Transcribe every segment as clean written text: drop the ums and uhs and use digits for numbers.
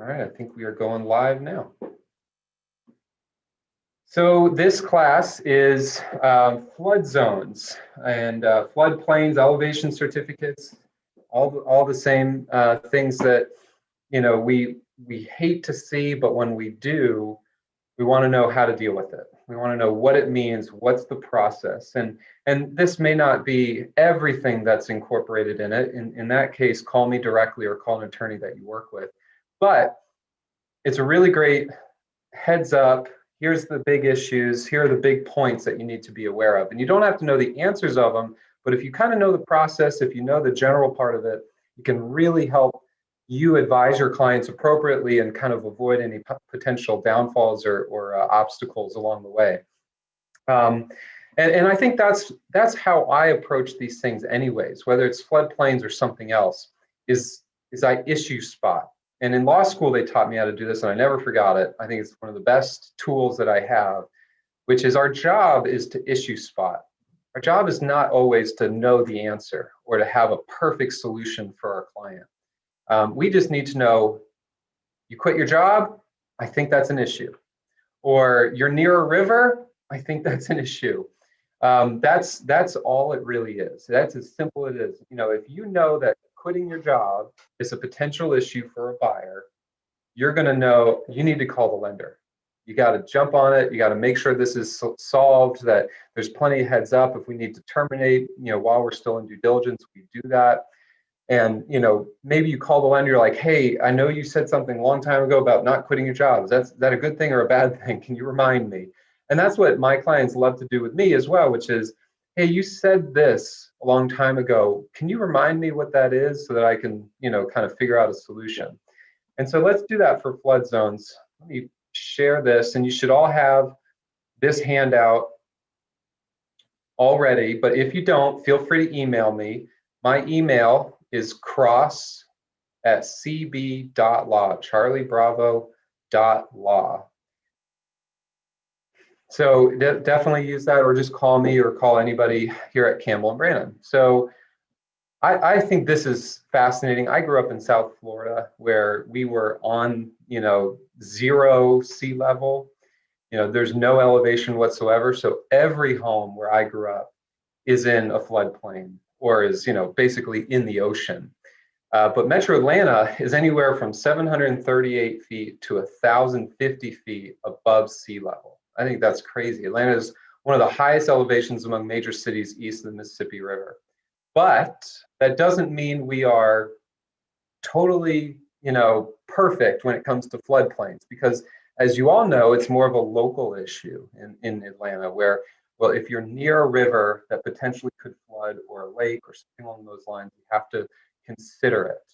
All right, I think we are going live now. So this class is flood zones and floodplains, elevation certificates, all the same things that we hate to see, but when we do, we want to know how to deal with it. We want to know what it means, what's the process, and this may not be everything that's incorporated in it. In that case, call me directly or call an attorney that you work with. But it's a really great heads up. Here's the big issues. Here are the big points that you need to be aware of. And you don't have to know the answers of them, but if you kind of know the process, if you know the general part of it, it can really help you advise your clients appropriately and kind of avoid any potential downfalls or obstacles along the way. And I think that's how I approach these things anyways, whether it's floodplains or something else, is I issue spot. And in law school, they taught me how to do this, and I never forgot it. I think it's one of the best tools that I have, which is our job is to issue spot. Our job is not always to know the answer or to have a perfect solution for our client. We just need to know, you quit your job, I think that's an issue. Or you're near a river, I think that's an issue. That's all it really is. That's as simple as it is. If you know that quitting your job is a potential issue for a buyer, you're going to know you need to call the lender. You got to jump on it. You got to make sure this is solved, that there's plenty of heads up. If we need to terminate, while we're still in due diligence, we do that. And maybe you call the lender, you're like, hey, I know you said something a long time ago about not quitting your job. Is that a good thing or a bad thing? Can you remind me? And that's what my clients love to do with me as well, which is, hey, you said this a long time ago. Can you remind me what that is so that I can, kind of figure out a solution? And so let's do that for flood zones. Let me share this, and you should all have this handout already, but if you don't, feel free to email me. My email is cross@cb.law, charliebravo.law. So definitely use that, or just call me or call anybody here at Campbell and Brannan. So I think this is fascinating. I grew up in South Florida where we were on, zero sea level. There's no elevation whatsoever. So every home where I grew up is in a floodplain or is, basically in the ocean. But Metro Atlanta is anywhere from 738 feet to 1,050 feet above sea level. I think that's crazy. Atlanta is one of the highest elevations among major cities east of the Mississippi River. But that doesn't mean we are totally, perfect when it comes to floodplains, because as you all know, it's more of a local issue in Atlanta where, well, if you're near a river that potentially could flood or a lake or something along those lines, you have to consider it.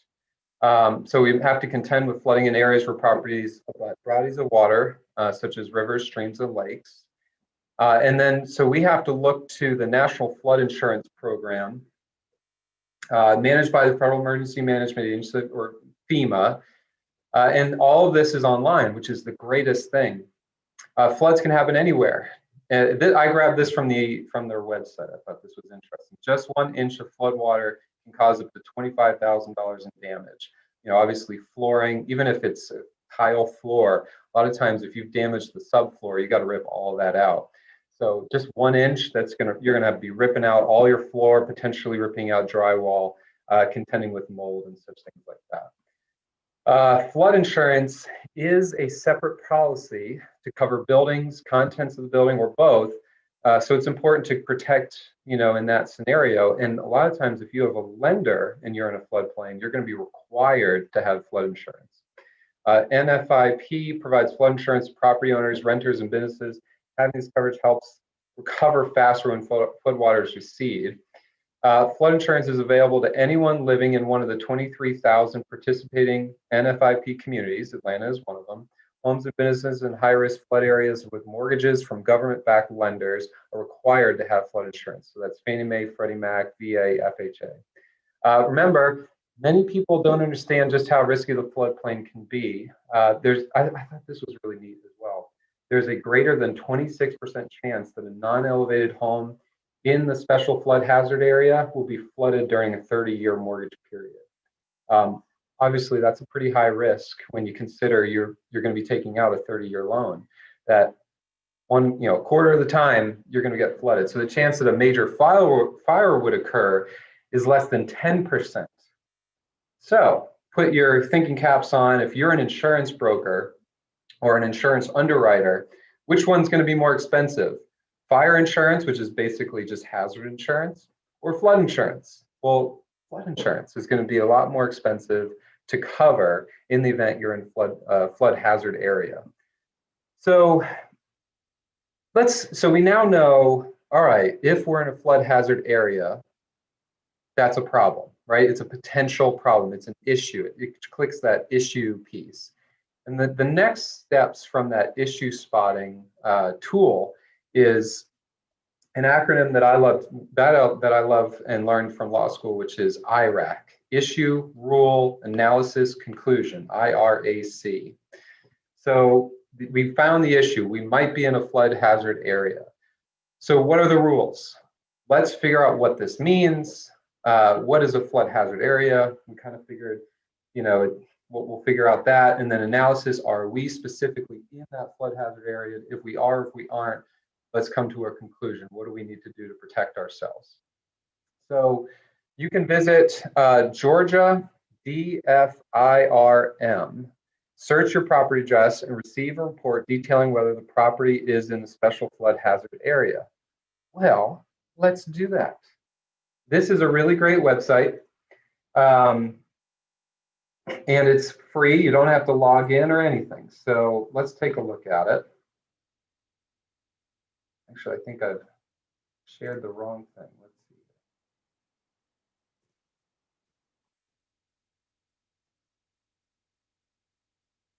So we have to contend with flooding in areas where properties bodies of water, such as rivers, streams, and lakes. And then, so we have to look to the National Flood Insurance Program, managed by the Federal Emergency Management Agency, or FEMA. And all of this is online, which is the greatest thing. Floods can happen anywhere. I grabbed this from their website. I thought this was interesting. Just 1 inch of flood water can cause up to $25,000 in damage. Obviously flooring, even if it's a tile floor, a lot of times if you've damaged the subfloor, you got to rip all of that out. So just 1 inch, you're gonna have to be ripping out all your floor, potentially ripping out drywall, contending with mold and such things like that. Flood insurance is a separate policy to cover buildings, contents of the building, or both. So it's important to protect, in that scenario. And a lot of times, if you have a lender and you're in a floodplain, you're going to be required to have flood insurance. NFIP provides flood insurance to property owners, renters, and businesses. Having this coverage helps recover faster when floodwaters recede. Flood insurance is available to anyone living in one of the 23,000 participating NFIP communities. Atlanta is one of them. Homes and businesses in high-risk flood areas with mortgages from government-backed lenders are required to have flood insurance. So that's Fannie Mae, Freddie Mac, VA, FHA. Remember, many people don't understand just how risky the floodplain can be. I thought this was really neat as well. There's a greater than 26% chance that a non-elevated home in the special flood hazard area will be flooded during a 30-year mortgage period. Obviously, that's a pretty high risk when you consider you're going to be taking out a 30-year loan. That a quarter of the time you're going to get flooded. So the chance that a major fire would occur is less than 10%. So put your thinking caps on. If you're an insurance broker or an insurance underwriter, which one's going to be more expensive? Fire insurance, which is basically just hazard insurance, or flood insurance? Well, flood insurance is going to be a lot more expensive to cover in the event you're in flood hazard area. So we now know, all right, if we're in a flood hazard area, that's a problem, right? It's a potential problem. It's an issue. It clicks that issue piece. And the next steps from that issue spotting tool is an acronym that I love and learned from law school, which is IRAC, Issue, Rule, Analysis, Conclusion, IRAC. So we found the issue. We might be in a flood hazard area. So what are the rules? Let's figure out what this means. What is a flood hazard area? We kind of figured, we'll figure out that. And then analysis, are we specifically in that flood hazard area? If we are, if we aren't, let's come to a conclusion. What do we need to do to protect ourselves? So you can visit Georgia DFIRM, search your property address, and receive a report detailing whether the property is in the special flood hazard area. Well, let's do that. This is a really great website. And it's free. You don't have to log in or anything. So let's take a look at it. Actually, I think I've shared the wrong thing. Let's see.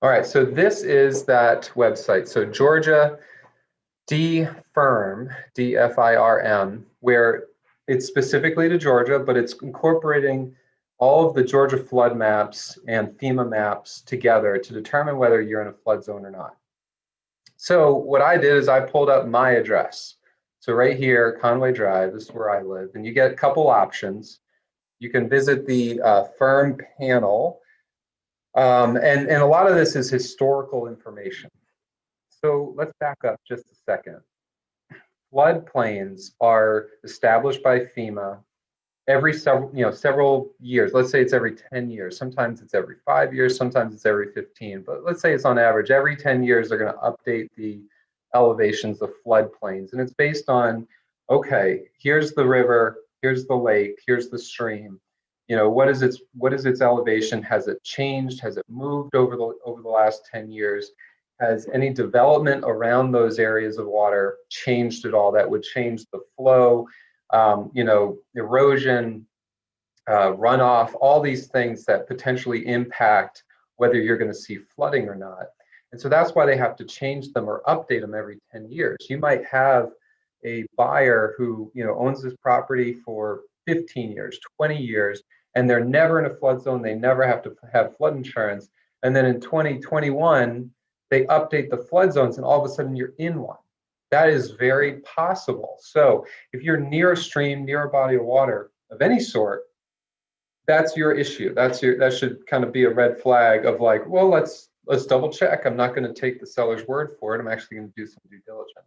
All right, so this is that website. So Georgia DFIRM, DFIRM, where it's specifically to Georgia, but it's incorporating all of the Georgia flood maps and FEMA maps together to determine whether you're in a flood zone or not. So what I did is I pulled up my address. So right here, Conway Drive, this is where I live, and you get a couple options. You can visit the FIRM panel, and a lot of this is historical information. So let's back up just a second. Floodplains are established by FEMA every several years. Let's say it's every 10 years. Sometimes it's every 5 years, sometimes it's every 15, but let's say it's on average every 10 years they're going to update the elevations of floodplains. And it's based on, okay, here's the river, here's the lake, here's the stream. What is its elevation? Has it changed? Has it moved over the last 10 years? Has any development around those areas of water changed at all that would change the flow? Erosion, runoff, all these things that potentially impact whether you're going to see flooding or not. And so that's why they have to change them or update them every 10 years. You might have a buyer who owns this property for 15 years, 20 years, and they're never in a flood zone. They never have to have flood insurance. And then in 2021, they update the flood zones and all of a sudden you're in one. That is very possible. So if you're near a stream, near a body of water of any sort, that's your issue. That should kind of be a red flag of like, well, let's double check. I'm not going to take the seller's word for it. I'm actually going to do some due diligence.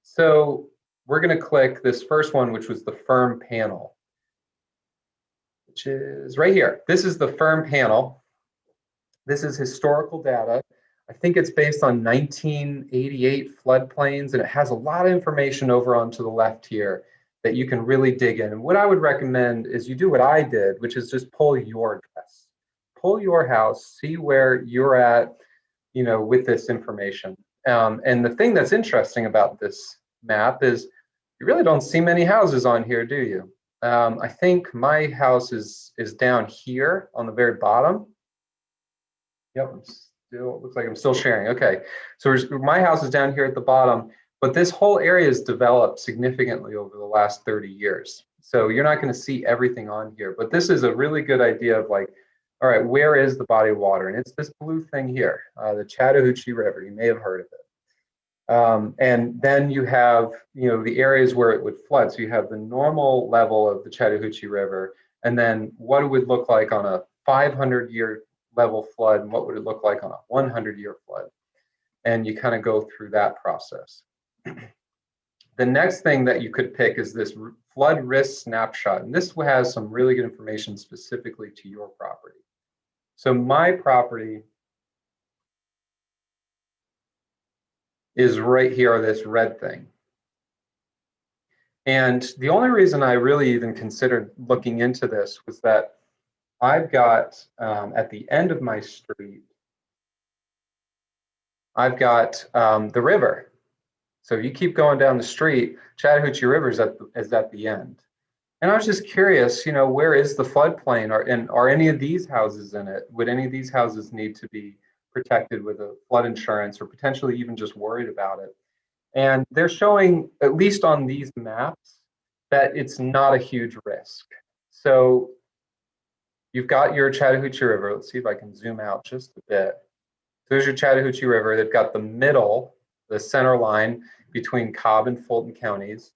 So we're going to click this first one, which was the FIRM panel, which is right here. This is the FIRM panel. This is historical data. I think it's based on 1988 floodplains, and it has a lot of information over onto the left here that you can really dig in. And what I would recommend is you do what I did, which is just pull your address, pull your house, see where you're at, with this information. And the thing that's interesting about this map is you really don't see many houses on here, do you? I think my house is down here on the very bottom. Yep, looks like I'm still sharing. Okay, so my house is down here at the bottom, but this whole area has developed significantly over the last 30 years. So you're not going to see everything on here, but this is a really good idea of like, all right, where is the body of water? And it's this blue thing here, the Chattahoochee River. You may have heard of it. And then you have, the areas where it would flood. So you have the normal level of the Chattahoochee River, and then what it would look like on a 500-year level flood and what would it look like on a 100-year flood. And you kind of go through that process. The next thing that you could pick is this flood risk snapshot. And this has some really good information specifically to your property. So my property is right here, this red thing. And the only reason I really even considered looking into this was that I've got, at the end of my street, I've got the river. So if you keep going down the street, Chattahoochee River is at the end. And I was just curious, you know, where is the floodplain? Are any of these houses in it? Would any of these houses need to be protected with a flood insurance, or potentially even just worried about it? And they're showing, at least on these maps, that it's not a huge risk. So you've got your Chattahoochee River. Let's see if I can zoom out just a bit. So there's your Chattahoochee River. They've got the middle, the center line between Cobb and Fulton counties,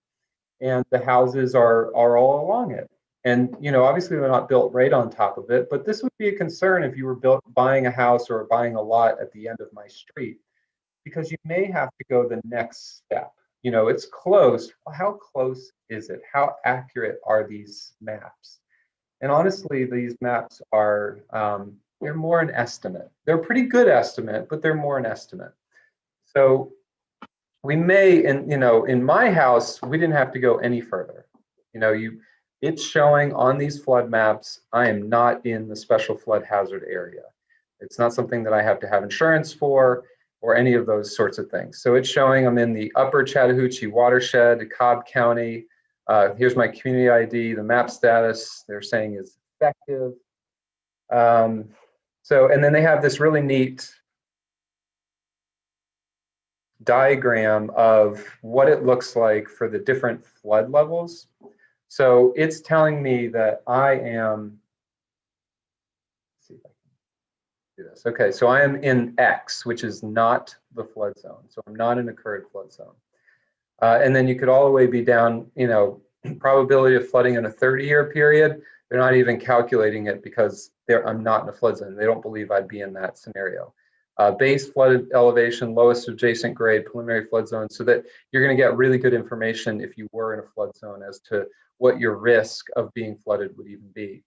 and the houses are all along it. And you know, obviously they're not built right on top of it, but this would be a concern if you were buying a house or buying a lot at the end of my street, because you may have to go the next step. You know, it's close. How close is it? How accurate are these maps? And honestly, these maps are, they're more an estimate. They're a pretty good estimate, but they're more an estimate. So we may, in my house, we didn't have to go any further. You know, it's showing on these flood maps, I am not in the special flood hazard area. It's not something that I have to have insurance for or any of those sorts of things. So it's showing I'm in the upper Chattahoochee watershed, Cobb County. Here's my community ID, the map status they're saying is effective. And then they have this really neat diagram of what it looks like for the different flood levels. So it's telling me that I am, let's see if I can do this. Okay, so I am in X, which is not the flood zone. So I'm not in a current flood zone. And then you could all the way be down, you know, probability of flooding in a 30-year period. They're not even calculating it because I'm not in a flood zone. They don't believe I'd be in that scenario. Base flood elevation, lowest adjacent grade, preliminary flood zone, so that you're going to get really good information if you were in a flood zone as to what your risk of being flooded would even be.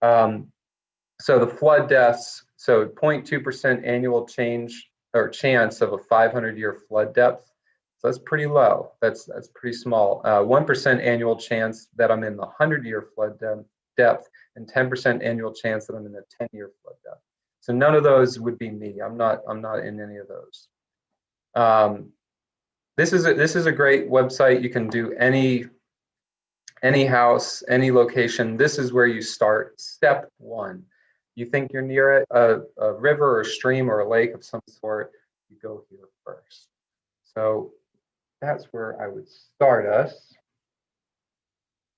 So the flood deaths, so 0.2% annual change or chance of a 500-year flood depth. So that's pretty low. That's pretty small. 1% annual chance that I'm in the 100-year flood depth, and 10% annual chance that I'm in the 10-year flood depth. So none of those would be me. I'm not in any of those. This is a great website. You can do any house, any location. This is where you start. Step one. You think you're near a river or a stream or a lake of some sort, you go here first. So that's where I would start us.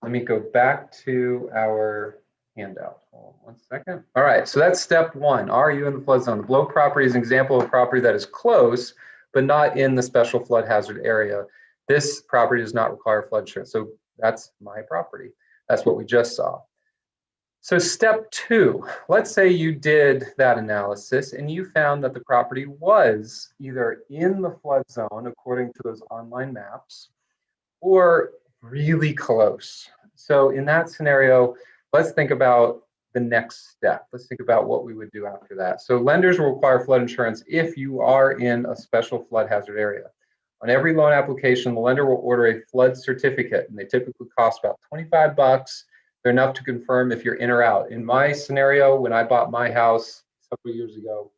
Let me go back to our handout. Hold on 1 second. All right, so that's step one. Are you in the flood zone? The below property is an example of a property that is close, but not in the special flood hazard area. This property does not require flood insurance. So that's my property. That's what we just saw. So step two, let's say you did that analysis and you found that the property was either in the flood zone according to those online maps or really close. So in that scenario, let's think about the next step. Let's think about what we would do after that. So lenders will require flood insurance if you are in a special flood hazard area. On every loan application, the lender will order a flood certificate, and they typically cost about 25 bucks. They're enough to confirm if you're in or out. In my scenario, when I bought my house several years ago,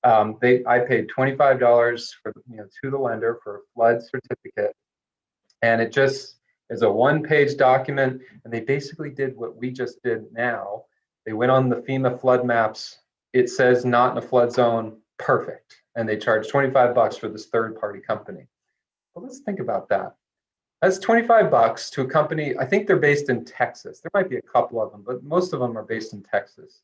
I paid $25 for, to the lender for a flood certificate, and it just is a one-page document. And they basically did what we just did now. They went on the FEMA flood maps. It says not in a flood zone, perfect, and they charge 25 bucks for this third-party company. Well, let's think about that. That's 25 bucks to a company. I think they're based in Texas. There might be a couple of them, but most of them are based in Texas.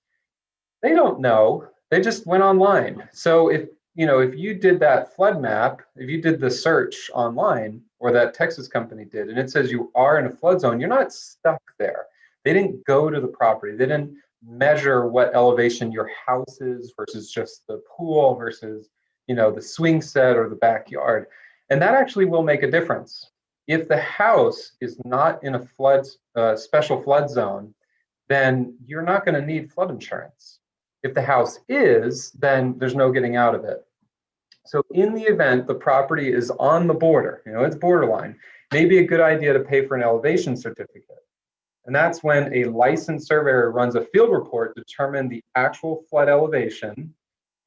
They don't know. They just went online. So if you did that flood map, if you did the search online, or that Texas company did, and it says you are in a flood zone, you're not stuck there. They didn't go to the property. They didn't measure what elevation your house is versus just the pool versus, the swing set or the backyard. And that actually will make a difference. If the house is not in a special flood zone, then you're not going to need flood insurance. If the house is, then there's no getting out of it. So in the event the property is on the border, it's borderline, maybe a good idea to pay for an elevation certificate. And that's when a licensed surveyor runs a field report to determine the actual flood elevation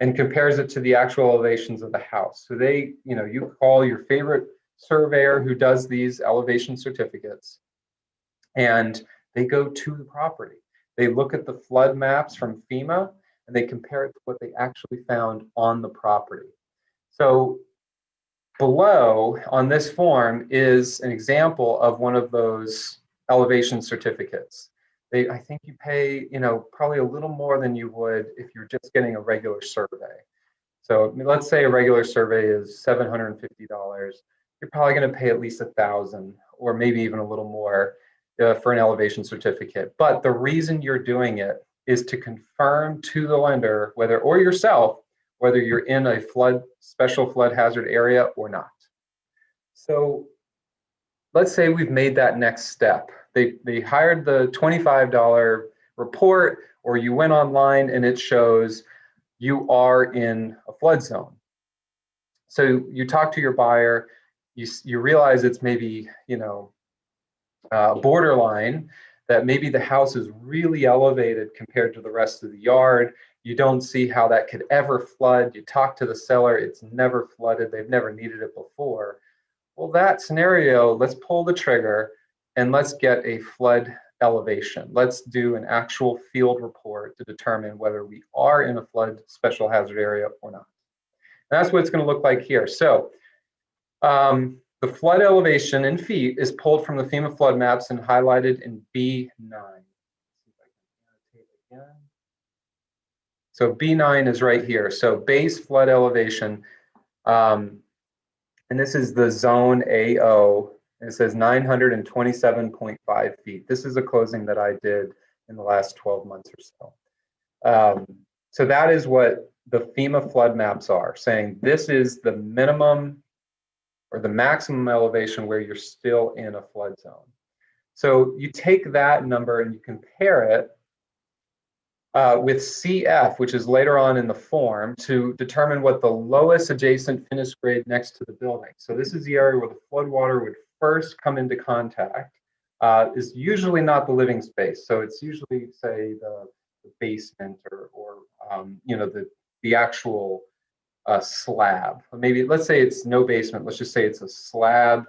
and compares it to the actual elevations of the house. So you call your favorite surveyor who does these elevation certificates, and they go to the property. They look at the flood maps from FEMA and they compare it to what they actually found on the property. So below on this form is an example of one of those elevation certificates. I think you pay, probably a little more than you would if you're just getting a regular survey. So let's say a regular survey is $750. You're probably going to pay at least $1,000 or maybe even a little more for an elevation certificate. But the reason you're doing it is to confirm to the lender or yourself, whether you're in a special flood hazard area or not. So let's say we've made that next step. They hired the $25 report, or you went online and it shows you are in a flood zone. So you talk to your buyer, you realize it's maybe, borderline, that maybe the house is really elevated compared to the rest of the yard. You don't see how that could ever flood. You talk to the seller, it's never flooded. They've never needed it before. Well, that scenario, let's pull the trigger and let's get a flood elevation. Let's do an actual field report to determine whether we are in a flood special hazard area or not. And that's what it's going to look like here. So the flood elevation in feet is pulled from the FEMA flood maps and highlighted in B9. So B9 is right here. So base flood elevation. And this is the zone AO. And it says 927.5 feet. This is a closing that I did in the last 12 months or so. So that is what the FEMA flood maps are, saying this is the minimum or the maximum elevation where you're still in a flood zone. So you take that number and you compare it with CF, which is later on in the form, to determine what the lowest adjacent finished grade next to the building. So this is the area where the flood water would first come into contact. Is usually not the living space. So it's usually, say, the basement or the actual slab. Maybe let's say it's no basement. Let's just say it's a slab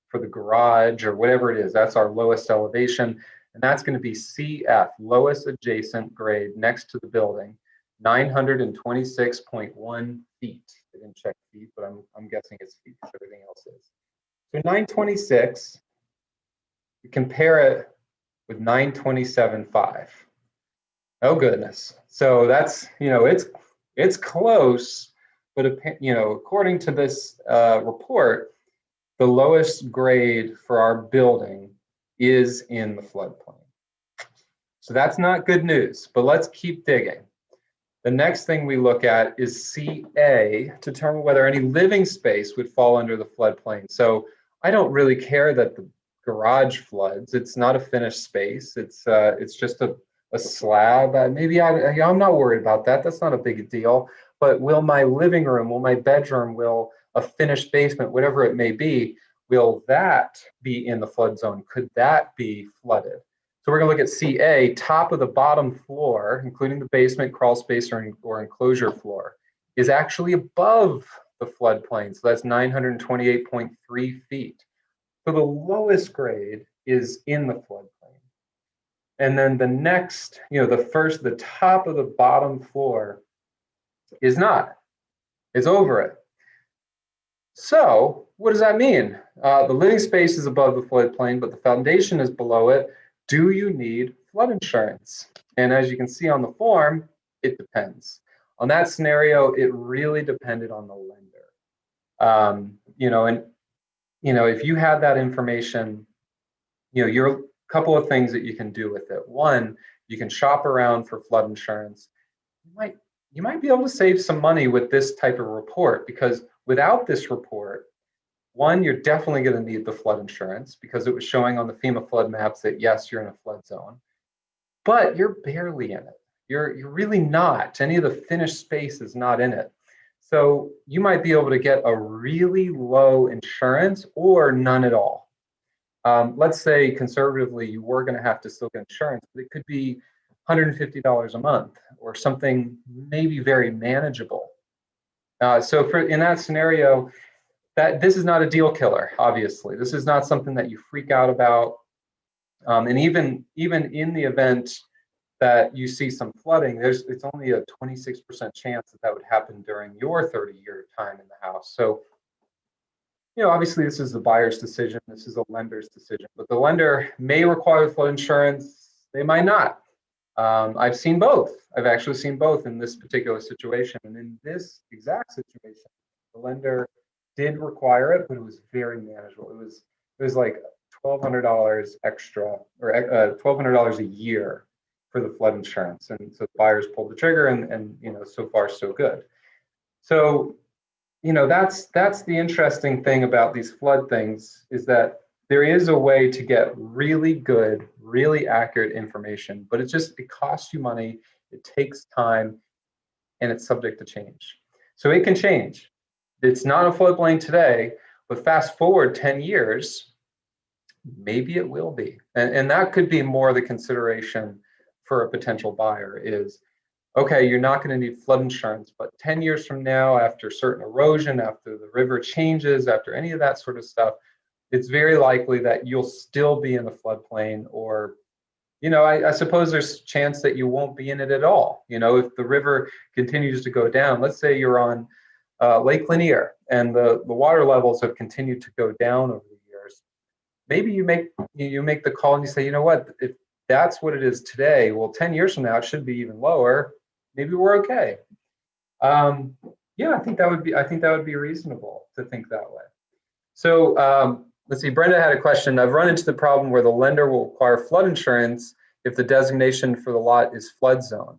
for the garage or whatever it is. That's our lowest elevation. And that's going to be CF, lowest adjacent grade next to the building, 926.1 feet. I didn't check feet, but I'm guessing it's feet because everything else is. So 926, you compare it with 927.5. Oh goodness. So that's, it's close, but according to this report, the lowest grade for our building is in the floodplain. So that's not good news, but let's keep digging. The next thing we look at is CA to determine whether any living space would fall under the floodplain. So I don't really care that the garage floods. It's not a finished space. It's just a slab. Maybe I'm not worried about that. That's not a big deal. But will my living room, will my bedroom, will a finished basement, whatever it may be, will that be in the flood zone? Could that be flooded? So we're going to look at CA, top of the bottom floor, including the basement, crawl space, or enclosure floor, is actually above the floodplain. So that's 928.3 feet. So the lowest grade is in the floodplain. And then the next, the top of the bottom floor is not. It's over it. So what does that mean? The living space is above the floodplain, but the foundation is below it. Do you need flood insurance? And as you can see on the form, it depends. On that scenario, it really depended on the lender. If you had that information, you're a couple of things that you can do with it. One, You can shop around for flood insurance. You might be able to save some money with this type of report, because without this report, one, you're definitely going to need the flood insurance because it was showing on the FEMA flood maps that yes, you're in a flood zone, but you're barely in it. You're really not. Any of the finished space is not in it. So you might be able to get a really low insurance or none at all. Let's say conservatively you were going to have to still get insurance, but it could be $150 a month or something maybe very manageable. So in that scenario, that this is not a deal killer. Obviously, this is not something that you freak out about. And even in the event that you see some flooding, it's only a 26% chance that would happen during your 30-year time in the house. So, obviously this is the buyer's decision, this is a lender's decision, but the lender may require flood insurance, they might not. I've seen both. I've actually seen both in this particular situation. And in this exact situation, the lender did require it, but it was very manageable. It was like $1,200 extra, or $1,200 a year for the flood insurance. And so the buyers pulled the trigger, and so far so good. So that's the interesting thing about these flood things, is that there is a way to get really good, really accurate information, but it costs you money, it takes time, and it's subject to change. So it can change. It's not a floodplain today, but fast forward 10 years, maybe it will be. And that could be more the consideration for a potential buyer is, okay, you're not going to need flood insurance, but 10 years from now, after certain erosion, after the river changes, after any of that sort of stuff, it's very likely that you'll still be in the floodplain, or, I suppose there's a chance that you won't be in it at all. If the river continues to go down, let's say you're on Lake Lanier and the water levels have continued to go down over the years. Maybe you make the call and you say, you know what, if that's what it is today, well, 10 years from now, it should be even lower. Maybe we're okay. Yeah, I think that would be reasonable to think that way. So let's see, Brenda had a question. I've run into the problem where the lender will require flood insurance if the designation for the lot is flood zone.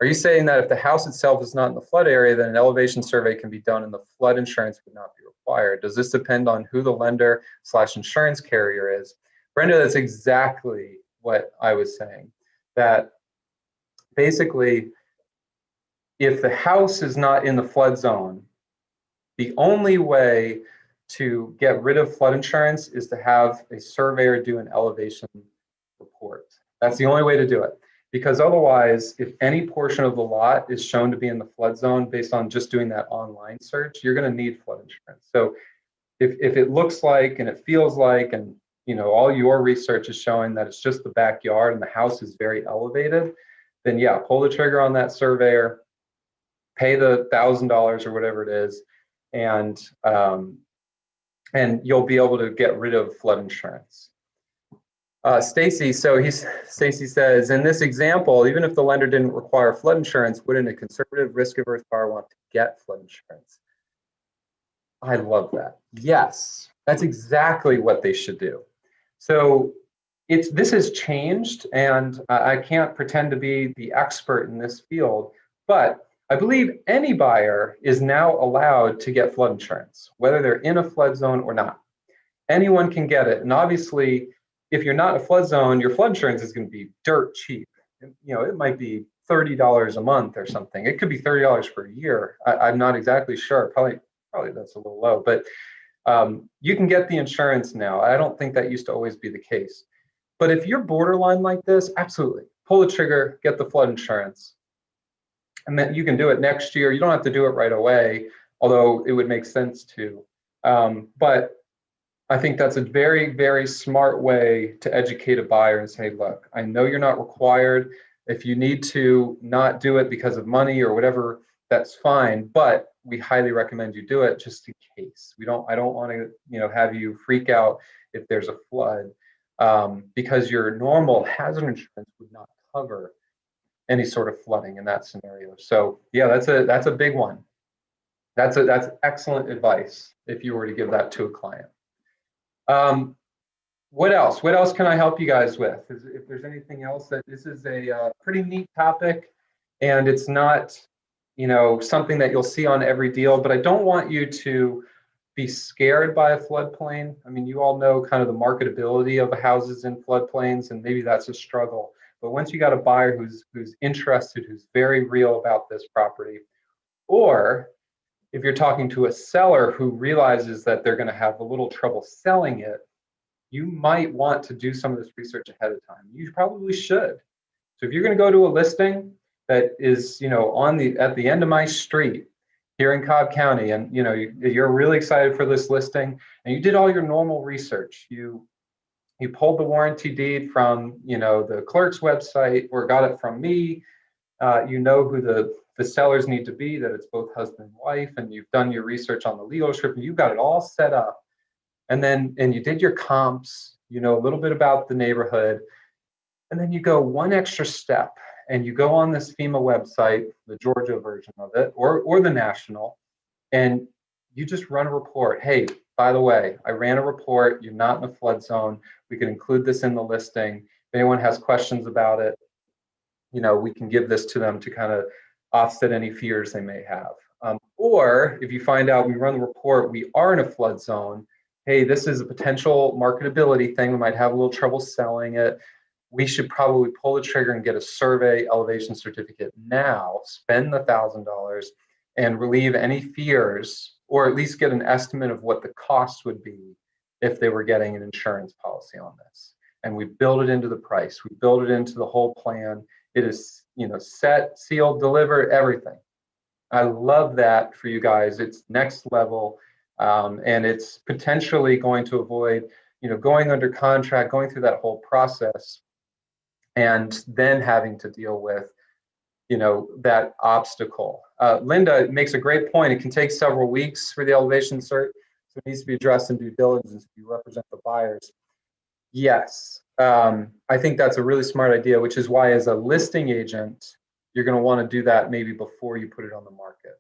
Are you saying that if the house itself is not in the flood area, then an elevation survey can be done and the flood insurance would not be required? Does this depend on who the lender/insurance carrier is? Brenda, that's exactly what I was saying. That basically, if the house is not in the flood zone, the only way to get rid of flood insurance is to have a surveyor do an elevation report. That's the only way to do it. Because otherwise, if any portion of the lot is shown to be in the flood zone based on just doing that online search, you're going to need flood insurance. So if it looks like and it feels like, and all your research is showing that it's just the backyard and the house is very elevated, then yeah, pull the trigger on that surveyor, pay the $1,000 or whatever it is, and you'll be able to get rid of flood insurance. Stacy says, in this example, even if the lender didn't require flood insurance, wouldn't a conservative, risk-averse buyer want to get flood insurance? I love that. Yes, that's exactly what they should do. So this has changed, and I can't pretend to be the expert in this field, but I believe any buyer is now allowed to get flood insurance, whether they're in a flood zone or not. Anyone can get it, and obviously, if you're not in a flood zone, your flood insurance is going to be dirt cheap. It might be $30 a month or something. It could be $30 for a year. I'm not exactly sure. Probably that's a little low, but you can get the insurance now. I don't think that used to always be the case. But if you're borderline like this, absolutely, pull the trigger, get the flood insurance. And then you can do it next year. You don't have to do it right away, although it would make sense to. But I think that's a very, very smart way to educate a buyer and say, look, I know you're not required. If you need to not do it because of money or whatever, that's fine. But we highly recommend you do it just in case. I don't want to, have you freak out if there's a flood, because your normal hazard insurance would not cover any sort of flooding in that scenario. So yeah, that's a big one. That's excellent advice if you were to give that to a client. what else? What else can I help you guys with? If there's anything else, that this is a pretty neat topic, and it's not, something that you'll see on every deal. But I don't want you to be scared by a floodplain. I mean, you all know kind of the marketability of houses in floodplains, and maybe that's a struggle. But once you got a buyer who's interested, who's very real about this property, or if you're talking to a seller who realizes that they're going to have a little trouble selling it, you might want to do some of this research ahead of time. You probably should. So if you're going to go to a listing that is, at the end of my street here in Cobb County, and you're really excited for this listing, and you did all your normal research, you pulled the warranty deed from the clerk's website, or got it from me, who the sellers need to be, that it's both husband and wife, and you've done your research on the legal description, you've got it all set up. And you did your comps, a little bit about the neighborhood, and then you go one extra step and you go on this FEMA website, the Georgia version of it, or the national, and you just run a report. Hey, by the way, I ran a report, you're not in a flood zone. We can include this in the listing. If anyone has questions about it, we can give this to them to kind of offset any fears they may have. Or if you find out we run the report, we are in a flood zone, hey, this is a potential marketability thing, we might have a little trouble selling it, we should probably pull the trigger and get a survey elevation certificate now, spend the $1,000 and relieve any fears, or at least get an estimate of what the cost would be if they were getting an insurance policy on this. And we build it into the price, we build it into the whole plan. It is, set, sealed, delivered, everything. I love that for you guys. It's next level. And it's potentially going to avoid, going under contract, going through that whole process, and then having to deal with, that obstacle. Linda makes a great point. It can take several weeks for the elevation cert, so it needs to be addressed in due diligence if you represent the buyers. Yes, I think that's a really smart idea, which is why as a listing agent, you're going to want to do that maybe before you put it on the market.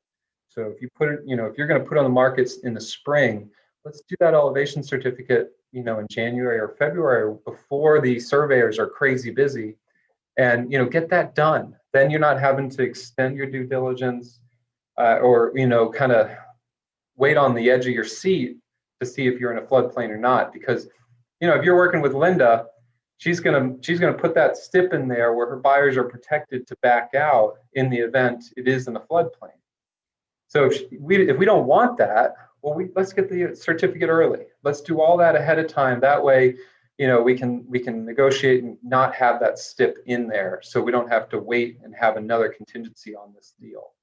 So if you put it, if you're going to put on the markets in the spring, let's do that elevation certificate, in January or February before the surveyors are crazy busy, and get that done. Then you're not having to extend your due diligence, or kind of wait on the edge of your seat to see if you're in a floodplain or not. Because if you're working with Linda, she's gonna put that stip in there where her buyers are protected to back out in the event it is in a floodplain. So if we don't want that, well, let's get the certificate early. Let's do all that ahead of time. That way, we can negotiate and not have that stip in there, so we don't have to wait and have another contingency on this deal.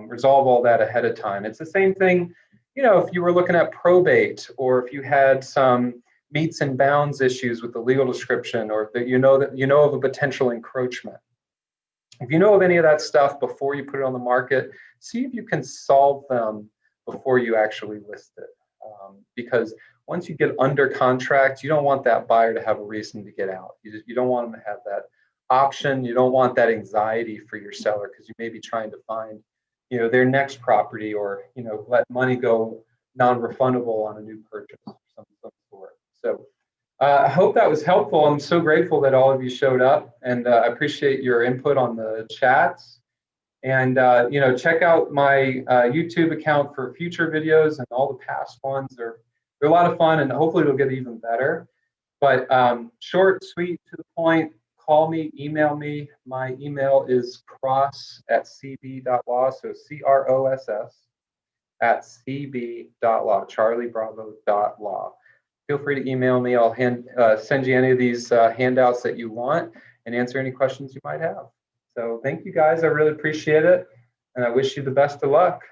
Resolve all that ahead of time. It's the same thing, if you were looking at probate, or if you had some meets and bounds issues with the legal description, or that you know of a potential encroachment. If you know of any of that stuff before you put it on the market, see if you can solve them before you actually list it. Because once you get under contract, you don't want that buyer to have a reason to get out. You don't want them to have that option. You don't want that anxiety for your seller, because you may be trying to find, their next property, or let money go non-refundable on a new purchase or some sort. So I hope that was helpful. I'm so grateful that all of you showed up, and I appreciate your input on the chats. And check out my YouTube account for future videos, and all the past ones. They're a lot of fun, and hopefully it'll get even better. But short, sweet, to the point. Call me, email me. My email is cross@cb.law, so CROSS@cb.law, charliebravo.law. Feel free to email me. I'll send you any of these handouts that you want, and answer any questions you might have. So thank you guys. I really appreciate it, and I wish you the best of luck.